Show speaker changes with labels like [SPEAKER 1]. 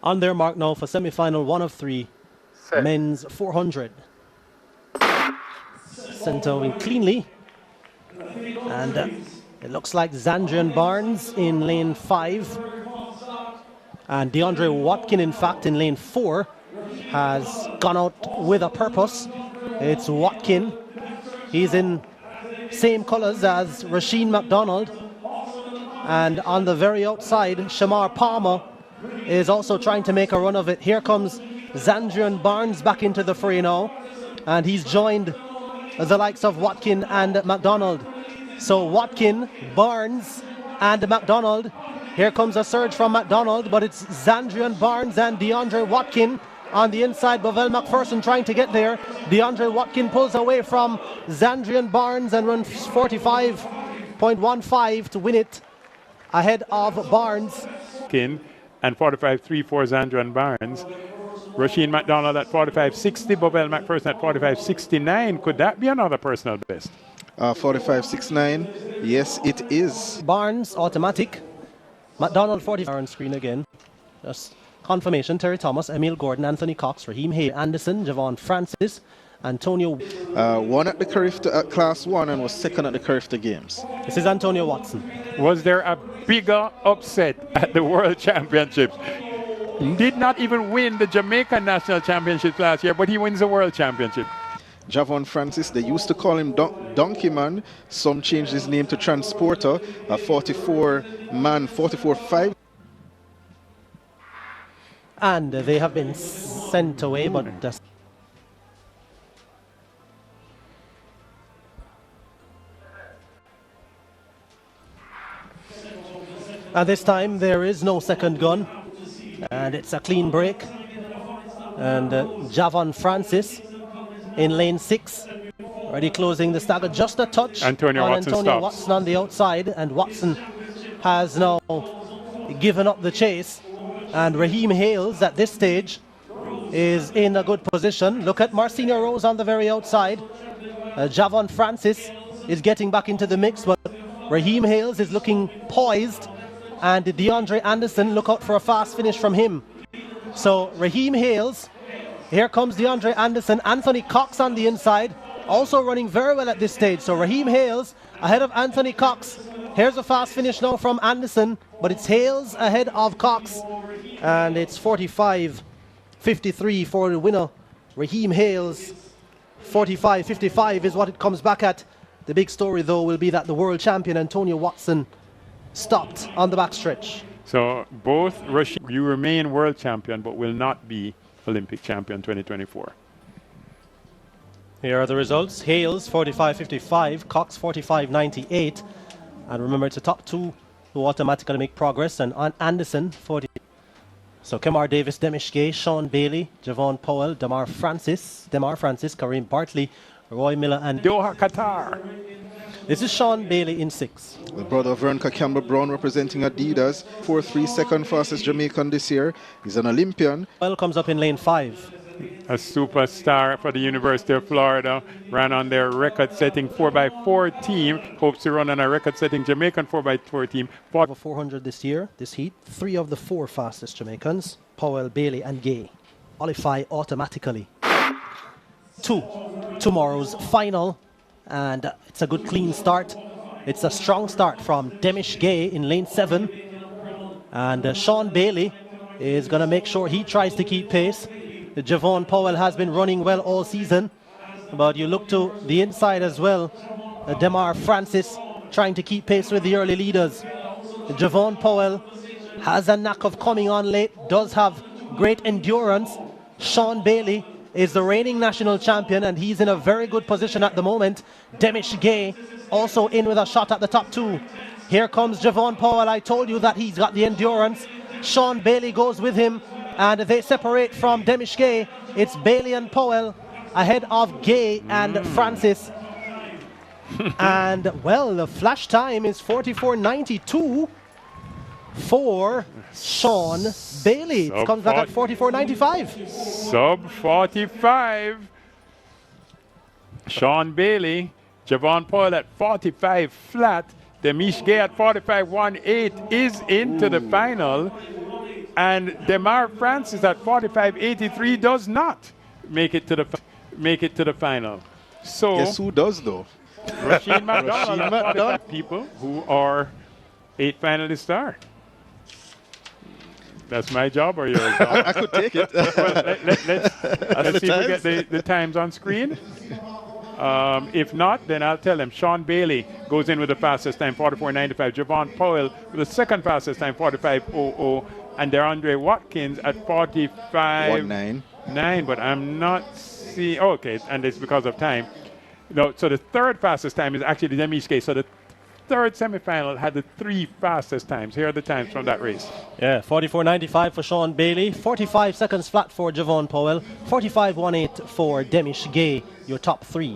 [SPEAKER 1] On their mark now for semi-final 1 of 3, men's 400. Sent away cleanly. And it looks like Zandrian Barnes in lane 5. And DeAndre Watkin, in fact, in lane 4, has gone out with a purpose. It's Watkin. He's in same colours as Rasheen McDonald. And on the very outside, Shamar Palmer is also trying to make a run of it. Here comes Zandrian Barnes back into the fray now. And he's joined the likes of Watkin and McDonald. So Watkin, Barnes and McDonald. Here comes a surge from McDonald, but it's Zandrian Barnes and DeAndre Watkin on the inside. Bovell McPherson trying to get there. DeAndre Watkin pulls away from Zandrian Barnes and runs 45.15 to win it ahead of Barnes.
[SPEAKER 2] And 45.34 Zandrian Barnes. Rasheen McDonald at 45.60, Bovell McPherson at 45.69. Could that be another personal best?
[SPEAKER 3] 45.69, yes it is.
[SPEAKER 1] Barnes automatic. McDonald 40 on screen again. Just confirmation. Terry Thomas, Emil Gordon, Anthony Cox, Raheem Hay, Anderson, Javon Francis, Antonio.
[SPEAKER 3] Won at the Carifta at Class 1 and was second at the Carifta Games.
[SPEAKER 1] This is Antonio Watson.
[SPEAKER 2] Was there a bigger upset at the World Championships? Did not even win the Jamaican National Championships last year, but he wins the World Championship.
[SPEAKER 3] Javon Francis, they used to call him Donkey Man. Some changed his name to Transporter, a 44-man, 44.5.
[SPEAKER 1] And they have been sent away, but at this time there is no second gun, and it's a clean break. And Javon Francis in lane 6, already closing the stagger, just a touch
[SPEAKER 2] Antonio
[SPEAKER 1] on
[SPEAKER 2] Watson
[SPEAKER 1] Antonio
[SPEAKER 2] stops.
[SPEAKER 1] Watson on the outside, and Watson has now given up the chase. And Raheem Hales at this stage is in a good position. Look at Marcinho Rose on the very outside. Javon Francis is getting back into the mix, but Raheem Hales is looking poised, and DeAndre Anderson, look out for a fast finish from him. So Raheem Hales, here comes DeAndre Anderson, Anthony Cox on the inside, also running very well at this stage. So Raheem Hales ahead of Anthony Cox. Here's a fast finish now from Anderson, but it's Hales ahead of Cox, and it's 45.53 for the winner. Raheem Hales, 45.55 is what it comes back at. The big story though will be that the world champion Antonio Watson stopped on the backstretch.
[SPEAKER 2] So both Rasheen, you remain world champion, but will not be Olympic champion 2024.
[SPEAKER 1] Here are the results. Hales 45.55, Cox 45.98, and remember it's the top two who automatically make progress, and on Anderson 40. So Kemar Davis, Demish Gay, Sean Bailey, Javon Powell, Demar Francis, Kareem Bartley, Roy Miller, and
[SPEAKER 2] Doha, Qatar.
[SPEAKER 1] This is Sean Bailey in 6.
[SPEAKER 3] The brother of Veronica Campbell Brown representing Adidas, 4.3, second fastest Jamaican this year. He's an Olympian.
[SPEAKER 1] Powell comes up in lane 5.
[SPEAKER 2] A superstar for the University of Florida, ran on their record-setting 4x4 team, hopes to run on a record-setting Jamaican 4x4 team.
[SPEAKER 1] Over 400 this year, this heat. 3 of the 4 fastest Jamaicans, Powell, Bailey and Gay, qualify automatically to tomorrow's final, and it's a good clean start. It's a strong start from Demish Gay in lane 7, and Sean Bailey is going to make sure he tries to keep pace. Javon Powell has been running well all season, but you look to the inside as well. Demar Francis trying to keep pace with the early leaders. Javon Powell has a knack of coming on late, does have great endurance. Sean Bailey is the reigning national champion, and he's in a very good position at the moment. Demish Gay also in with a shot at the top 2. Here comes Javon Powell. I told you that he's got the endurance. Sean Bailey goes with him, and they separate from Demish Gay. It's Bailey and Powell ahead of Gay and Francis. And, well, the flash time is 44.92 for Sean Bailey. It comes back at 44.95.
[SPEAKER 2] Sub 45. Sean Bailey, Javon Powell at 45 flat. Demish Gay at 45.18 is into the final. And Demar Francis at 45.83 does not make it to the final. So
[SPEAKER 3] Guess who does though?
[SPEAKER 2] Rashid McDonald,
[SPEAKER 3] Rashid
[SPEAKER 2] at
[SPEAKER 3] McDonald.
[SPEAKER 2] 45 people who are 8 finalists are. That's my job or yours?
[SPEAKER 3] I could take it.
[SPEAKER 2] Well, let's see if we get the times on screen. If not, then I'll tell them. Sean Bailey goes in with the fastest time, 44.95. Javon Powell with the second fastest time, 45.00. And DeAndre Watkins at 45.9. But I'm not seeing. Oh, okay, and it's because of time. No, so the third fastest time is actually the Demiche. So the third semifinal had the 3 fastest times. Here are the times from that race.
[SPEAKER 1] Yeah, 44.95 for Sean Bailey, 45 seconds flat for Javon Powell, 45.18 for Demish Gay, your top 3.